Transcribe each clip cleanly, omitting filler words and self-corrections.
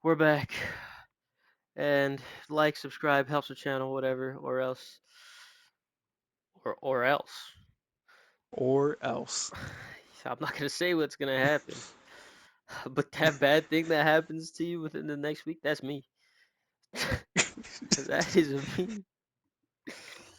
We're back. And like, subscribe, helps the channel, whatever, or else. Or else. Or else. I'm not gonna say what's gonna happen. But that bad thing that happens to you within the next week, that's me. That is me.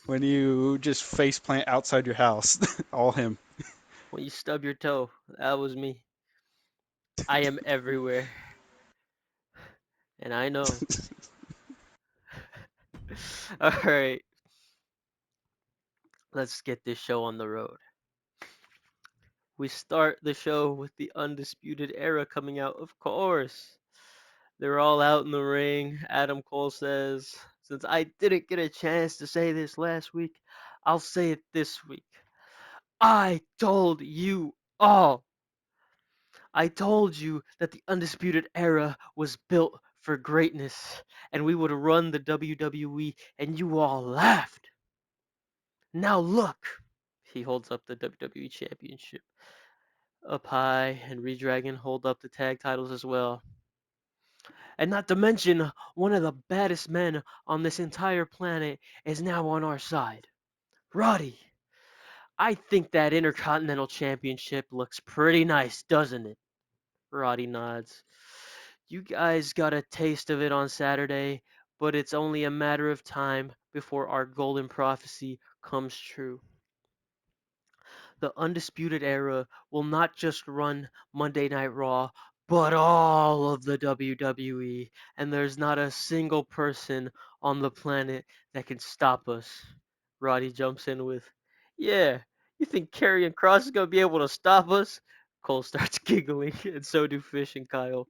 When you just face plant outside your house, all him. When you stub your toe, that was me. I am everywhere. And I know. Alright, let's get this show on the road. We start the show with the Undisputed Era coming out, of course. They're all out in the ring. Adam Cole says, "Since I didn't get a chance to say this last week, I'll say it this week. I told you all. I told you that the Undisputed Era was built for greatness and we would run the WWE, and you all laughed. Now look." He holds up the WWE Championship up high, and Redragon hold up the tag titles as well. And not to mention, one of the baddest men on this entire planet is now on our side. Roddy, I think that Intercontinental Championship looks pretty nice, doesn't it? Roddy nods. You guys got a taste of it on Saturday, but it's only a matter of time before our golden prophecy comes true. The Undisputed Era will not just run Monday Night Raw, but all of the WWE, and there's not a single person on the planet that can stop us. Roddy jumps in with, "Yeah, you think Karrion Kross is going to be able to stop us?" Cole starts giggling, and so do Fish and Kyle.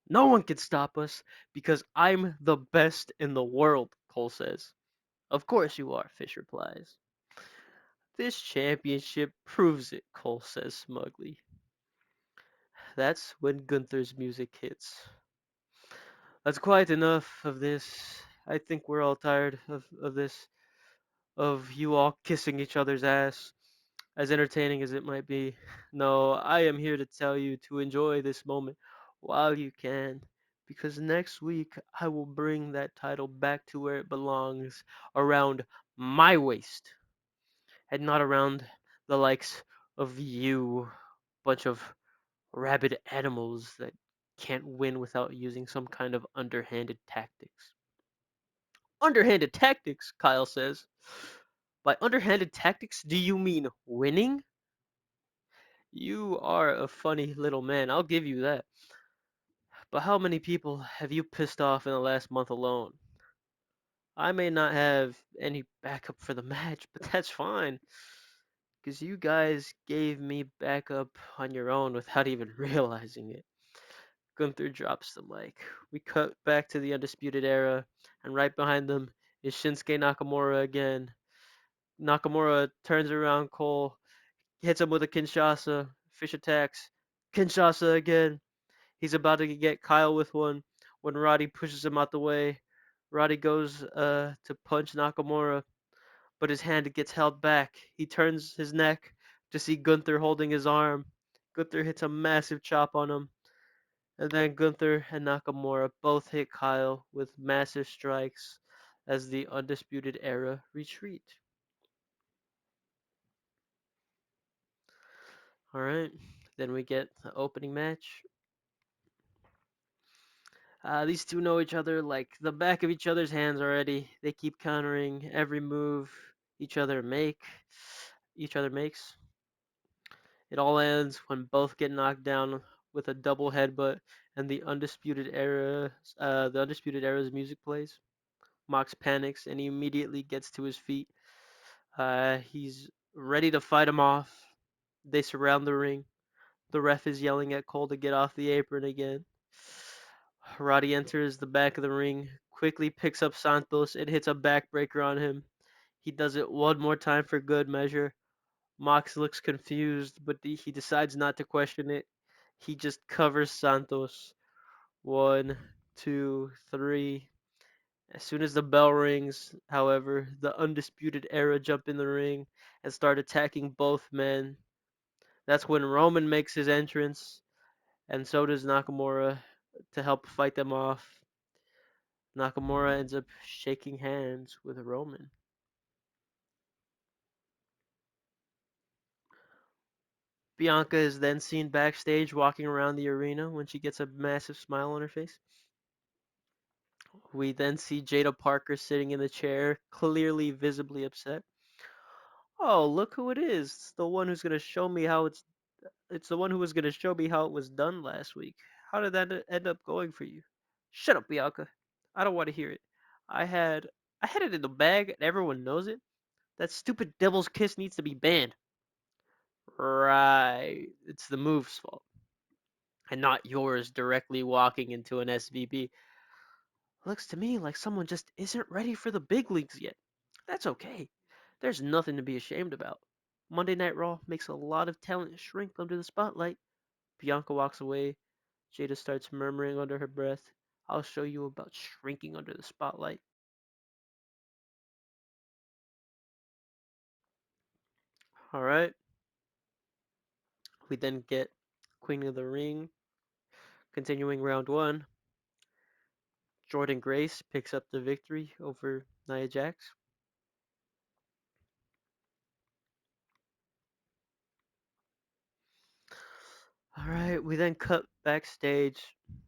"No one can stop us because I'm the best in the world," Cole says. "Of course you are," Fish replies. "This championship proves it," Cole says smugly. That's when Gunther's music hits. "That's quite enough of this. I think we're all tired of this, of you all kissing each other's ass, as entertaining as it might be. No, I am here to tell you to enjoy this moment while you can, because next week I will bring that title back to where it belongs, around my waist, and not around the likes of you, bunch of rabid animals that can't win without using some kind of underhanded tactics." "Underhanded tactics?" Kyle says. "By underhanded tactics, do you mean winning?" "You are a funny little man, I'll give you that. But how many people have you pissed off in the last month alone? I may not have any backup for the match, but that's fine, because you guys gave me backup on your own without even realizing it." Gunther drops the mic. We cut back to the Undisputed Era, and right behind them is Shinsuke Nakamura again. Nakamura turns around Cole, hits him with a Kinshasa. Fish attacks. Kinshasa again. He's about to get Kyle with one when Roddy pushes him out the way. Roddy goes to punch Nakamura, but his hand gets held back. He turns his neck to see Gunther holding his arm. Gunther hits a massive chop on him. And then Gunther and Nakamura both hit Kyle with massive strikes as the Undisputed Era retreat. Alright, then we get the opening match. These two know each other like the back of each other's hands already. They keep countering every move each other make each other makes. It all ends when both get knocked down with a double headbutt, and the Undisputed Era's music plays. Mox panics and he immediately gets to his feet. He's ready to fight him off. They surround the ring. The ref is yelling at Cole to get off the apron again. Roddy enters the back of the ring, quickly picks up Santos and hits a backbreaker on him. He does it one more time for good measure. Mox looks confused, but he decides not to question it. He just covers Santos. One, two, three. As soon as the bell rings, however, the Undisputed Era jump in the ring and start attacking both men. That's when Roman makes his entrance, and so does Nakamura, to help fight them off. Nakamura ends up shaking hands with Roman. Bianca is then seen backstage walking around the arena when she gets a massive smile on her face. We then see Jada Parker sitting in the chair, clearly visibly upset. Oh, look who it is. It's the one who's gonna show me how it's the one who was gonna show me how it was done last week. How did that end up going for you? Shut up, Bianca. I don't want to hear it. I had I had it in the bag and everyone knows it. That stupid devil's kiss needs to be banned. Right. It's the move's fault. And not yours directly walking into an SVP. Looks to me like someone just isn't ready for the big leagues yet. That's okay. There's nothing to be ashamed about. Monday Night Raw makes a lot of talent shrink under the spotlight. Bianca walks away. Jada starts murmuring under her breath. I'll show you about shrinking under the spotlight. Alright. We then get Queen of the Ring. Continuing round one. Jordan Grace picks up the victory over Nia Jax. Alright, we then cut backstage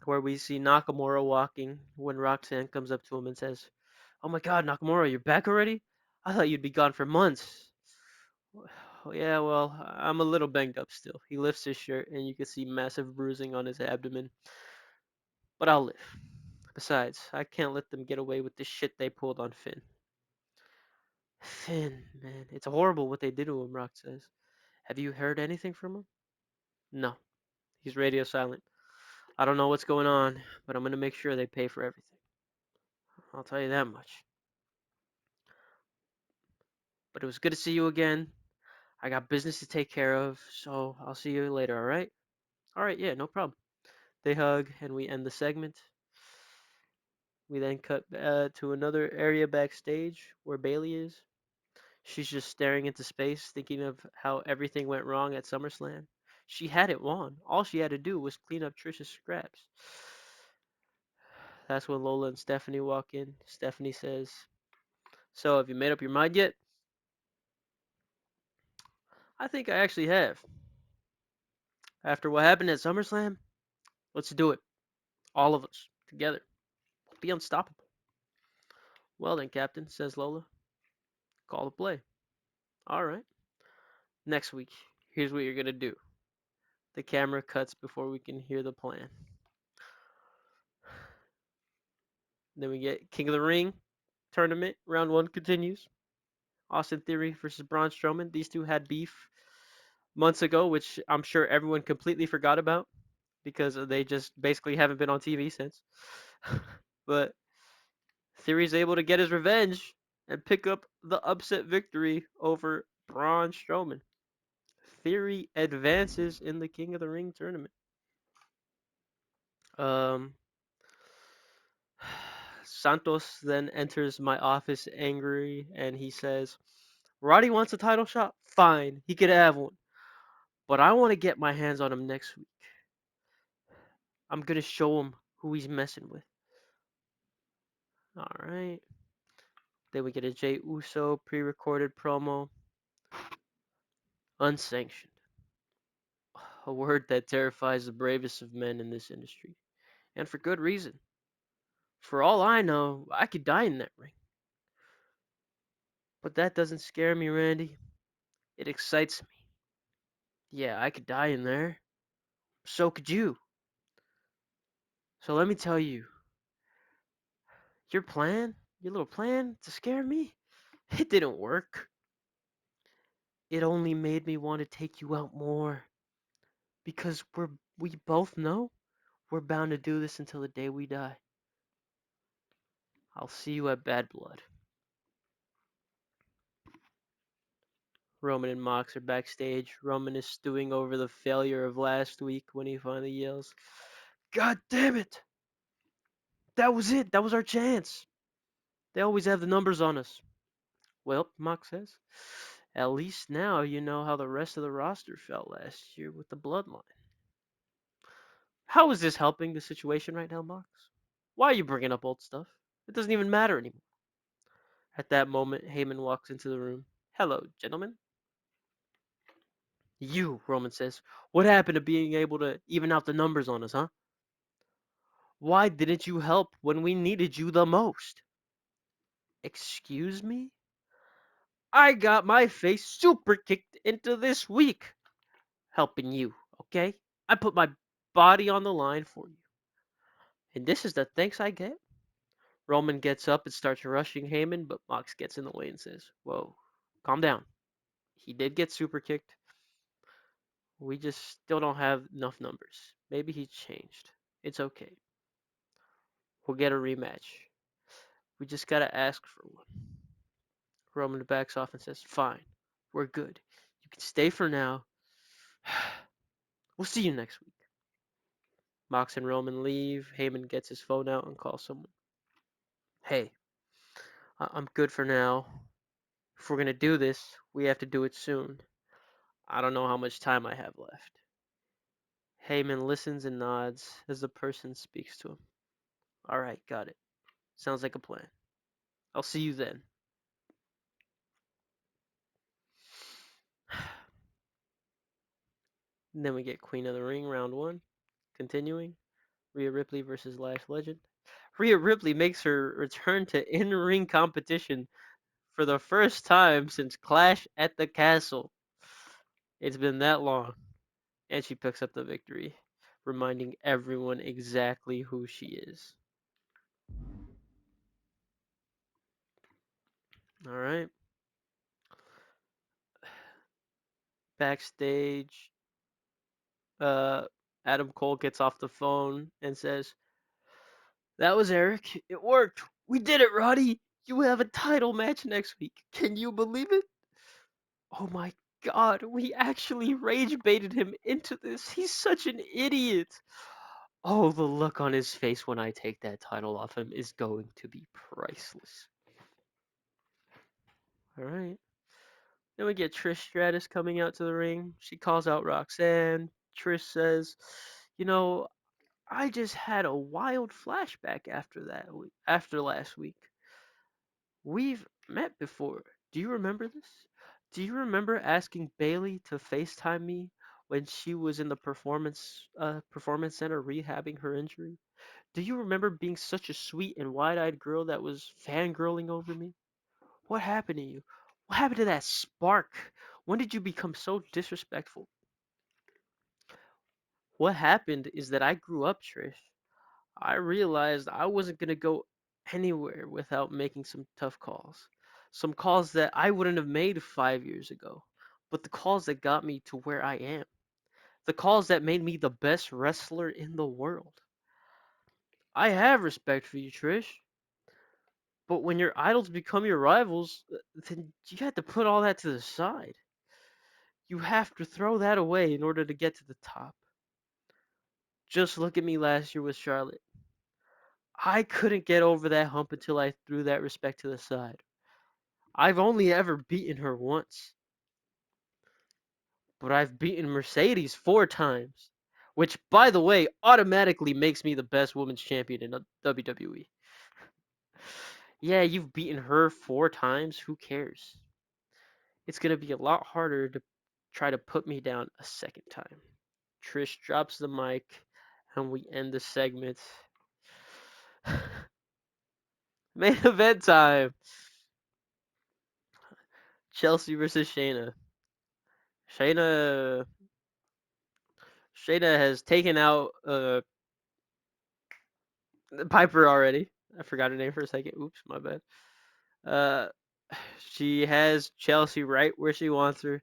where we see Nakamura walking when Roxanne comes up to him and says, Oh my god, Nakamura, you're back already? I thought you'd be gone for months. Yeah, well, I'm a little banged up still. He lifts his shirt and you can see massive bruising on his abdomen. But I'll live. Besides, I can't let them get away with the shit they pulled on Finn. Finn, man, it's horrible what they did to him, Rock says. Have you heard anything from him? No. He's radio silent. I don't know what's going on, but I'm gonna make sure they pay for everything. I'll tell you that much. But it was good to see you again. I got business to take care of, so I'll see you later, alright? Alright, yeah, no problem. They hug, and we end the segment. We then cut to another area backstage where Bailey is. She's just staring into space, thinking of how everything went wrong at SummerSlam. She had it won. All she had to do was clean up Trish's scraps. That's when Lola and Stephanie walk in. Stephanie says, So, have you made up your mind yet? I think I actually have. After what happened at SummerSlam, let's do it. All of us, together. Be unstoppable. Well then, Captain, says Lola. Call the play. Alright. Next week, here's what you're gonna do. The camera cuts before we can hear the plan. Then we get King of the Ring tournament. Round one continues. Austin Theory versus Braun Strowman. These two had beef months ago, which I'm sure everyone completely forgot about because they just basically haven't been on TV since. But Theory's able to get his revenge and pick up the upset victory over Braun Strowman. Theory advances in the King of the Ring tournament. Um, Santos then enters my office angry and he says, Roddy wants a title shot? Fine, he could have one. But I want to get my hands on him next week. I'm going to show him who he's messing with. Alright. Then we get a Jey Uso pre-recorded promo. Unsanctioned. A word that terrifies the bravest of men in this industry. And for good reason. For all I know, I could die in that ring. But that doesn't scare me, Randy. It excites me. Yeah, I could die in there. So could you. So let me tell you, your plan, your little plan to scare me, it didn't work. It only made me want to take you out more. Because we both know we're bound to do this until the day we die. I'll see you at Bad Blood. Roman and Mox are backstage. Roman is stewing over the failure of last week when he finally yells, God damn it! That was it! That was our chance! They always have the numbers on us. Well, Mox says, at least now you know how the rest of the roster felt last year with the bloodline. How is this helping the situation right now, Mox? Why are you bringing up old stuff? It doesn't even matter anymore. At that moment, Heyman walks into the room. Hello, gentlemen. You, Roman says. What happened to being able to even out the numbers on us, huh? Why didn't you help when we needed you the most? Excuse me? I got my face super kicked into this week helping you, okay? I put my body on the line for you. And this is the thanks I get? Roman gets up and starts rushing Heyman, but Mox gets in the way and says, Whoa, calm down. He did get super kicked. We just still don't have enough numbers. Maybe he changed. It's okay. We'll get a rematch. We just gotta ask for one. Roman backs off and says, Fine, we're good. You can stay for now. We'll see you next week. Mox and Roman leave. Heyman gets his phone out and calls someone. Hey, I'm good for now. If we're gonna do this, we have to do it soon. I don't know how much time I have left. Heyman listens and nods as the person speaks to him. Alright, got it. Sounds like a plan. I'll see you then. And then we get Queen of the Ring, round one. Continuing. Rhea Ripley versus Lash Legend. Rhea Ripley makes her return to in-ring competition for the first time since Clash at the Castle. It's been that long. And she picks up the victory, reminding everyone exactly who she is. Alright. Backstage, uh, Adam Cole gets off the phone and says, That was Eric. It worked. We did it, Roddy. You have a title match next week. Can you believe it? Oh my god, we actually rage baited him into this. He's such an idiot. Oh, the look on his face when I take that title off him is going to be priceless. Alright. Then we get Trish Stratus coming out to the ring. She calls out Roxanne. Trish says, You know, I just had a wild flashback after last week. We've met before. Do you remember this? Do you remember asking Bailey to FaceTime me when she was in the performance center rehabbing her injury? Do you remember being such a sweet and wide-eyed girl that was fangirling over me? What happened to you? What happened to that spark? When did you become so disrespectful? What happened is that I grew up, Trish. I realized I wasn't going to go anywhere without making some tough calls. Some calls that I wouldn't have made 5 years ago, but the calls that got me to where I am. The calls that made me the best wrestler in the world. I have respect for you, Trish, but when your idols become your rivals, then you have to put all that to the side. You have to throw that away in order to get to the top. Just look at me last year with Charlotte. I couldn't get over that hump until I threw that respect to the side. I've only ever beaten her once, but I've beaten Mercedes 4 times, which, by the way, automatically makes me the best women's champion in WWE. Yeah, you've beaten her 4 times. Who cares? It's gonna be a lot harder to try to put me down a second time. Trish drops the mic, and we end the segment. Main event time. Chelsea versus Shayna. Shayna Shayna has taken out Piper already. I forgot her name for a second. Oops, my bad. Uh, she has Chelsea right where she wants her.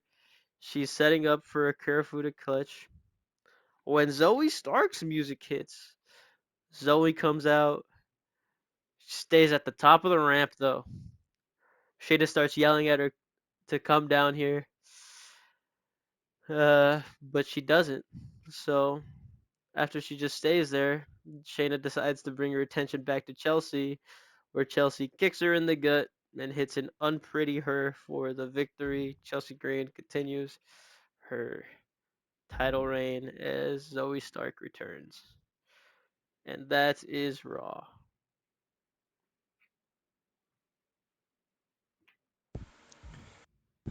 She's setting up for a Karafuda clutch. When Zoe Stark's music hits, Zoe comes out. She stays at the top of the ramp though. Shayna starts yelling at her to come down here. But she doesn't. So after she just stays there, Shayna decides to bring her attention back to Chelsea, where Chelsea kicks her in the gut and hits an unpretty her for the victory. Chelsea Green continues her title reign as Zoe Stark returns. and that is Raw.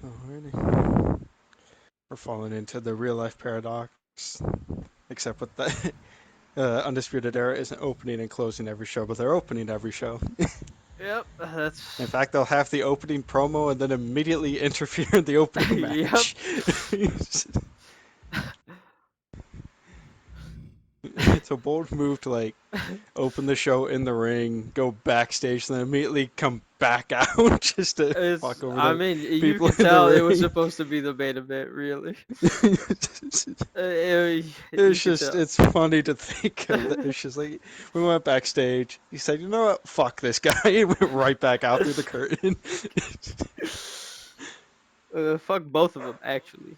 Alrighty. We're falling into the real life paradox, except with the Undisputed Era isn't opening and closing every show, but they're opening every show. Yep, In that's fact, they'll have the opening promo and then immediately interfere in the opening yep. match. It's a bold move to like open the show in the ring, go backstage, then immediately come back out just to It's. fuck over I the mean, you people could in the tell it was ring. supposed to be the main event. Really, you It's could just, tell. it's funny to think of that. It's just like, we went backstage. He said, you know what? Fuck this guy. And went right back out through the curtain. Fuck both of them, actually.